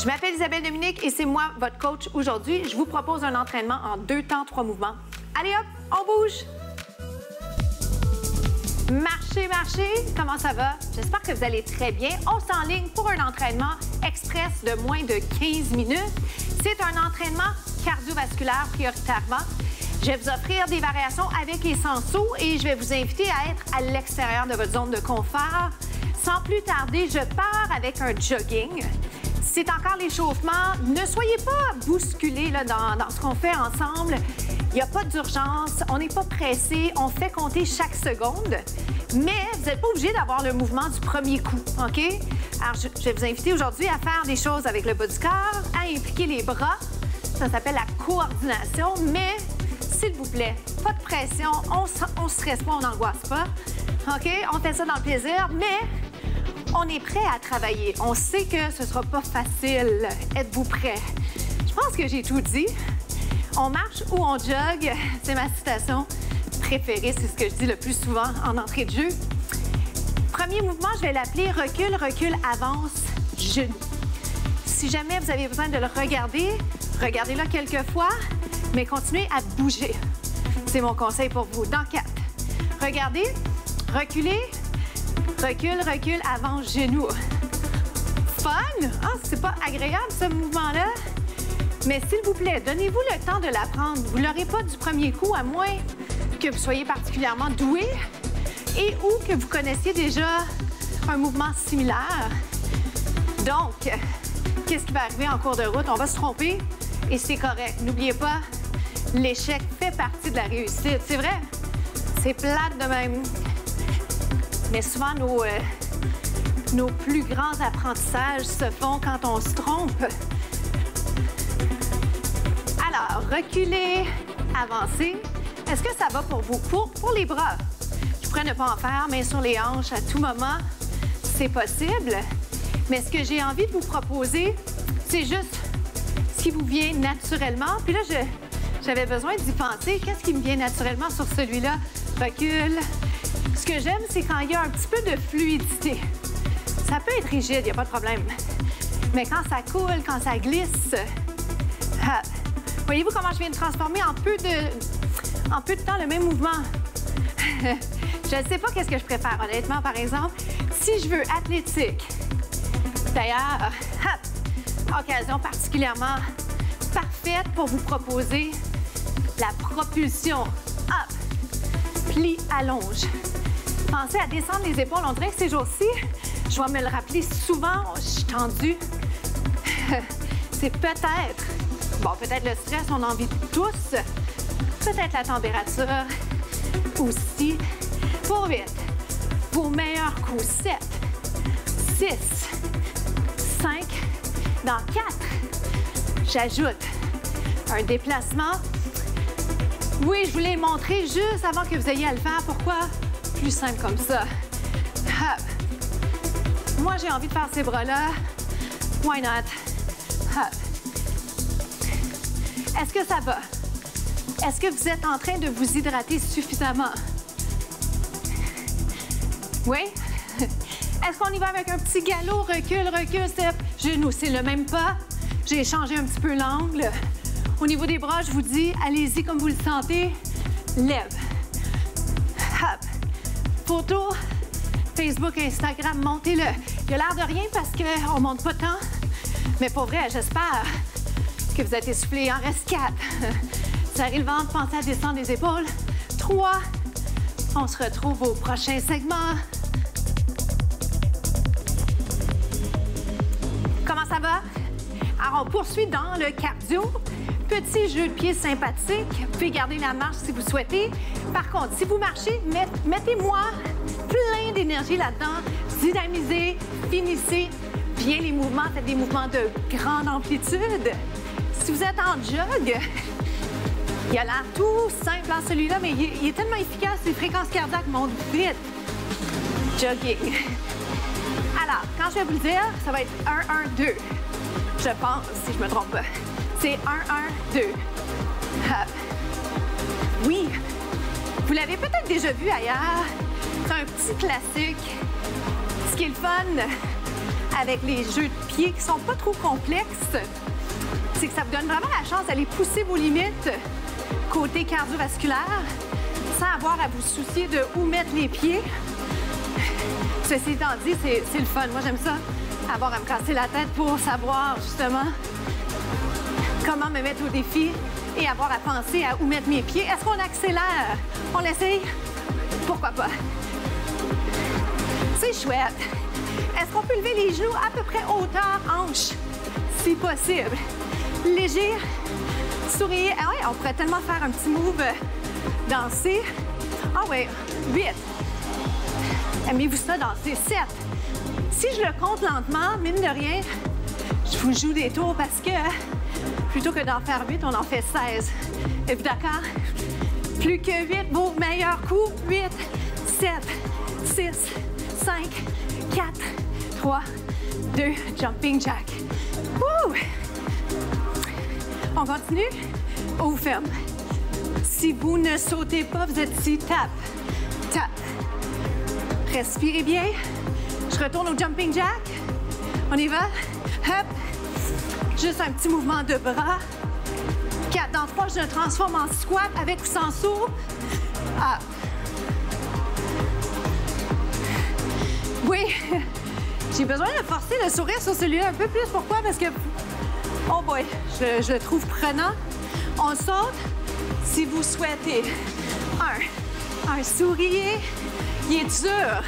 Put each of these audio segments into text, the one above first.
Je m'appelle Isabelle Dominique et c'est moi, votre coach aujourd'hui. Je vous propose un entraînement en 2 temps, 3 mouvements. Allez hop, on bouge! Marchez, marchez! Comment ça va? J'espère que vous allez très bien. On s'enligne pour un entraînement express de moins de 15 minutes. C'est un entraînement cardiovasculaire prioritairement. Je vais vous offrir des variations avec et sans saut et je vais vous inviter à être à l'extérieur de votre zone de confort. Sans plus tarder, je pars avec un jogging. C'est encore l'échauffement. Ne soyez pas bousculés là, dans ce qu'on fait ensemble. Il n'y a pas d'urgence, on n'est pas pressé, on fait compter chaque seconde. Mais vous n'êtes pas obligé d'avoir le mouvement du premier coup, OK? Alors, je vais vous inviter aujourd'hui à faire des choses avec le bas du corps, à impliquer les bras. Ça s'appelle la coordination, mais s'il vous plaît, pas de pression, on ne stresse pas, on n'angoisse pas. OK? On fait ça dans le plaisir, mais on est prêt à travailler. On sait que ce ne sera pas facile. Êtes-vous prêts? Je pense que j'ai tout dit. On marche ou on jogue, c'est ma citation préférée, c'est ce que je dis le plus souvent en entrée de jeu. Premier mouvement, je vais l'appeler recul, recul, avance, genou. Si jamais vous avez besoin de le regarder, regardez-le quelques fois, mais continuez à bouger. C'est mon conseil pour vous. Dans 4. Regardez, reculez, recul, recul, avance, genou. Fun! Ah, c'est pas agréable ce mouvement-là? Mais s'il vous plaît, donnez-vous le temps de l'apprendre. Vous ne l'aurez pas du premier coup, à moins que vous soyez particulièrement doué et ou que vous connaissiez déjà un mouvement similaire. Donc, qu'est-ce qui va arriver en cours de route? On va se tromper et c'est correct. N'oubliez pas, l'échec fait partie de la réussite. C'est vrai, c'est plate de même. Mais souvent, nos plus grands apprentissages se font quand on se trompe. Alors, reculez, avancez. Est-ce que ça va pour vous? Pour les bras, je pourrais ne pas en faire, mais sur les hanches, à tout moment, c'est possible. Mais ce que j'ai envie de vous proposer, c'est juste ce qui vous vient naturellement. Puis là, j'avais besoin d'y penser. Qu'est-ce qui me vient naturellement sur celui-là? Recule. Ce que j'aime, c'est quand il y a un petit peu de fluidité. Ça peut être rigide, il n'y a pas de problème. Mais quand ça coule, quand ça glisse, voyez-vous comment je viens de transformer en peu de temps le même mouvement? Je ne sais pas qu'est-ce que je préfère, honnêtement, par exemple. Si je veux athlétique, d'ailleurs, occasion particulièrement parfaite pour vous proposer la propulsion. Hop, pli, allonge. Pensez à descendre les épaules. On dirait que ces jours-ci, je dois me le rappeler souvent. Je suis tendue. C'est peut-être... Bon, peut-être le stress, on en vit tous. Peut-être la température aussi. Pour 8. Vos meilleurs coups. 7, 6, 5. Dans 4, j'ajoute un déplacement. Oui, je vous l'ai montré juste avant que vous ayez à le faire. Pourquoi? Plus simple comme ça. Hop. Moi, j'ai envie de faire ces bras-là. Why not? Hop. Est-ce que ça va? Est-ce que vous êtes en train de vous hydrater suffisamment? Oui? Est-ce qu'on y va avec un petit galop? Recul, recul, step, genou. C'est le même pas. J'ai changé un petit peu l'angle. Au niveau des bras, je vous dis, allez-y comme vous le sentez. Lève. Hop. Photo, Facebook, Instagram, montez-le. Il a l'air de rien parce qu'on ne monte pas tant. Mais pour vrai, j'espère que vous êtes essoufflés. Il en reste 4. Serrez le ventre, pensez à descendre les épaules. 3. On se retrouve au prochain segment. Comment ça va? Alors, on poursuit dans le cardio. Petit jeu de pied sympathique. Vous pouvez garder la marche si vous souhaitez. Par contre, si vous marchez, mettez-moi plein d'énergie là-dedans. Dynamisez, finissez bien les mouvements. Faites des mouvements de grande amplitude. Si vous êtes en jog, il a l'air tout simple en celui-là, mais il est tellement efficace, les fréquences cardiaques montent vite. Jogging. Alors, quand je vais vous le dire, ça va être 1, 1, 2. Je pense, si je ne me trompe pas. C'est 1, 1, 2. Hop. Oui, vous l'avez peut-être déjà vu ailleurs. C'est un petit classique. Ce qui est le fun avec les jeux de pieds qui sont pas trop complexes, c'est que ça vous donne vraiment la chance d'aller pousser vos limites côté cardiovasculaire sans avoir à vous soucier de où mettre les pieds. Ceci étant dit, c'est le fun. Moi, j'aime ça, avoir à me casser la tête pour savoir justement comment me mettre au défi et avoir à penser à où mettre mes pieds. Est-ce qu'on accélère? On l'essaye? Pourquoi pas? C'est chouette. Est-ce qu'on peut lever les genoux à peu près hauteur hanche, si possible? Léger. Souriez. Ah ouais, on pourrait tellement faire un petit move danser. Ah ouais, 8. Aimez-vous ça danser? 7. Si je le compte lentement, mine de rien, je vous joue des tours parce que plutôt que d'en faire 8, on en fait 16. Êtes-vous d'accord? Plus que 8, vos meilleurs coups. 8, 7, 6, 5, 4, 3, 2, jumping jack. Wouh! On continue? On vous ferme. Si vous ne sautez pas, vous êtes ici. Tap, tap. Respirez bien. Je retourne au jumping jack. On y va. Hop. Juste un petit mouvement de bras. 4 dans 3, je le transforme en squat avec ou sans saut. Up. Oui, j'ai besoin de forcer le sourire sur celui-là un peu plus. Pourquoi? Parce que, oh boy, je le trouve prenant. On saute si vous souhaitez. Un sourire. Il est dur.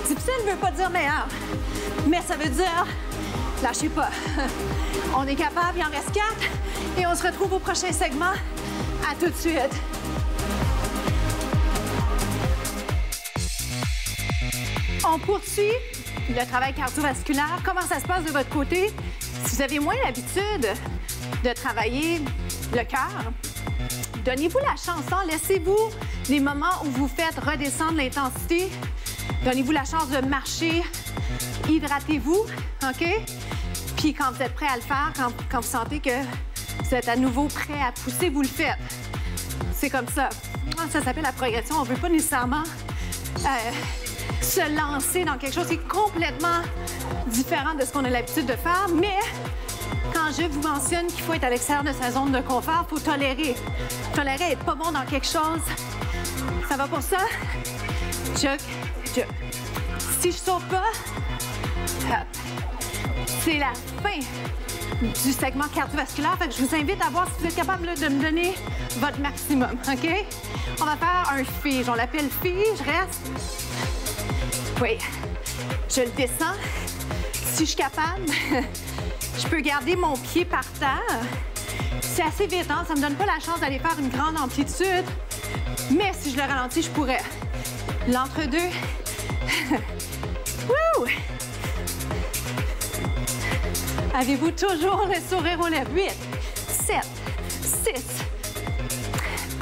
Difficile ne veut pas dire meilleur, mais ça veut dire lâchez pas. On est capable, il en reste 4 et on se retrouve au prochain segment. À tout de suite. On poursuit le travail cardiovasculaire. Comment ça se passe de votre côté? Si vous avez moins l'habitude de travailler le cœur, donnez-vous la chance. Laissez-vous des moments où vous faites redescendre l'intensité. Donnez-vous la chance de marcher. Hydratez-vous, OK? Puis quand vous êtes prêt à le faire, quand vous sentez que vous êtes à nouveau prêt à pousser, vous le faites. C'est comme ça. Ça s'appelle la progression. On ne veut pas nécessairement se lancer dans quelque chose qui est complètement différent de ce qu'on a l'habitude de faire, mais quand je vous mentionne qu'il faut être à l'extérieur de sa zone de confort, il faut tolérer. Tolérer être pas bon dans quelque chose. Ça va pour ça? Jog, jog. Si je saute pas, hop. C'est la fin du segment cardiovasculaire. Fait que je vous invite à voir si vous êtes capable de me donner votre maximum, OK? On va faire un fige. On l'appelle fige. Je reste. Oui. Je le descends. Si je suis capable, je peux garder mon pied par terre. C'est assez vite, hein? Ça ne me donne pas la chance d'aller faire une grande amplitude. Mais si je le ralentis, je pourrais. L'entre-deux. Wouh! Avez-vous toujours le sourire aux lèvres? 8, 7, 6,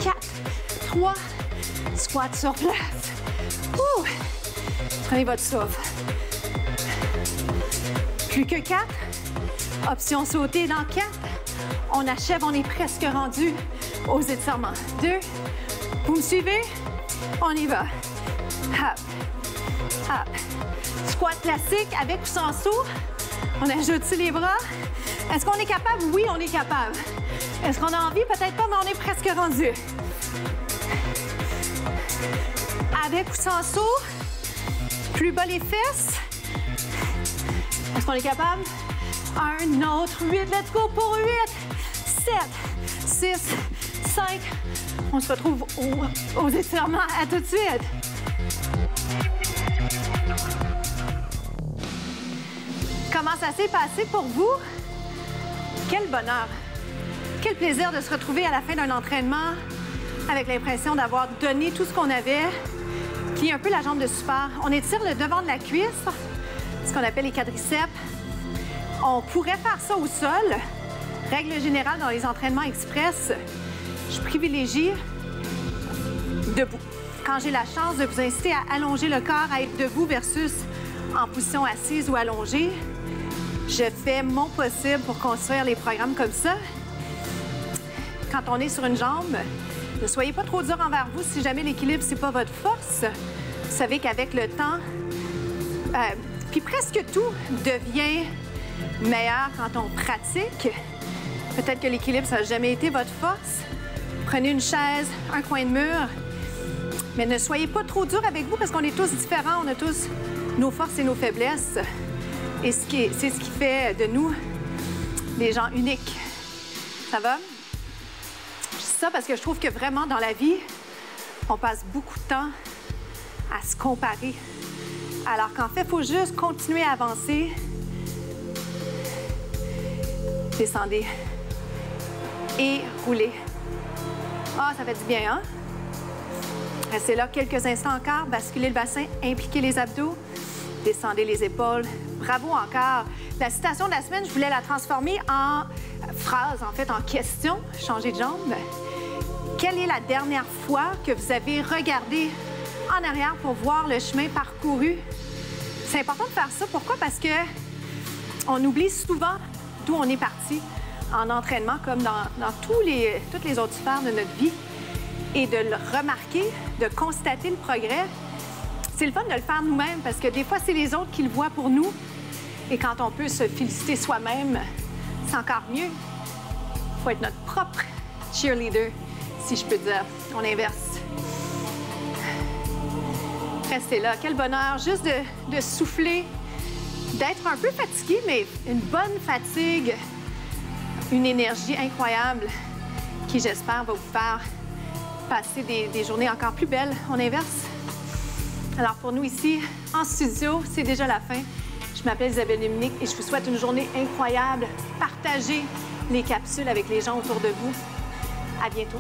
4, 3, squat sur place. Ouh. Prenez votre souffle. Plus que 4. Option sauter dans 4. On achève, on est presque rendu aux étirements. 2. Vous me suivez? On y va. Hop, hop. Squat classique avec ou sans saut. On ajoute les bras. Est-ce qu'on est capable? Oui, on est capable. Est-ce qu'on a envie? Peut-être pas, mais on est presque rendu. Avec ou sans saut. Plus bas les fesses. Est-ce qu'on est capable? Un autre. 8. Let's go pour 8. 7, 6, 5. On se retrouve aux étirements. À tout de suite. Comment ça s'est passé pour vous? Quel bonheur! Quel plaisir de se retrouver à la fin d'un entraînement avec l'impression d'avoir donné tout ce qu'on avait, qui est un peu la jambe de support. On étire le devant de la cuisse, ce qu'on appelle les quadriceps. On pourrait faire ça au sol. Règle générale dans les entraînements express, je privilégie debout. Quand j'ai la chance de vous inciter à allonger le corps, à être debout versus en position assise ou allongée, je fais mon possible pour construire les programmes comme ça. Quand on est sur une jambe, ne soyez pas trop dur envers vous si jamais l'équilibre, c'est pas votre force. Vous savez qu'avec le temps, Puis presque tout devient meilleur quand on pratique. Peut-être que l'équilibre, ça n'a jamais été votre force. Prenez une chaise, un coin de mur, mais ne soyez pas trop dur avec vous parce qu'on est tous différents, on a tous nos forces et nos faiblesses. Et c'est ce qui fait de nous des gens uniques. Ça va? Je dis ça parce que je trouve que vraiment dans la vie, on passe beaucoup de temps à se comparer. Alors qu'en fait, il faut juste continuer à avancer. Descendez. Et roulez. Ah, ça fait du bien, hein? Restez là quelques instants encore. Basculez le bassin, impliquez les abdos. Descendez les épaules. Bravo encore. La citation de la semaine, je voulais la transformer en phrase, en fait, en question. Changer de jambe. Quelle est la dernière fois que vous avez regardé en arrière pour voir le chemin parcouru? C'est important de faire ça. Pourquoi? Parce que on oublie souvent d'où on est parti en entraînement, comme dans toutes les autres sphères de notre vie. Et de le remarquer, de constater le progrès. C'est le fun de le faire nous-mêmes parce que des fois, c'est les autres qui le voient pour nous. Et quand on peut se féliciter soi-même, c'est encore mieux. Il faut être notre propre cheerleader, si je peux dire. On inverse. Restez là. Quel bonheur juste de souffler, d'être un peu fatigué, mais une bonne fatigue, une énergie incroyable qui, j'espère, va vous faire passer des journées encore plus belles. On inverse. Alors, pour nous ici, en studio, c'est déjà la fin. Je m'appelle Isabelle Dominique et je vous souhaite une journée incroyable. Partagez les capsules avec les gens autour de vous. À bientôt.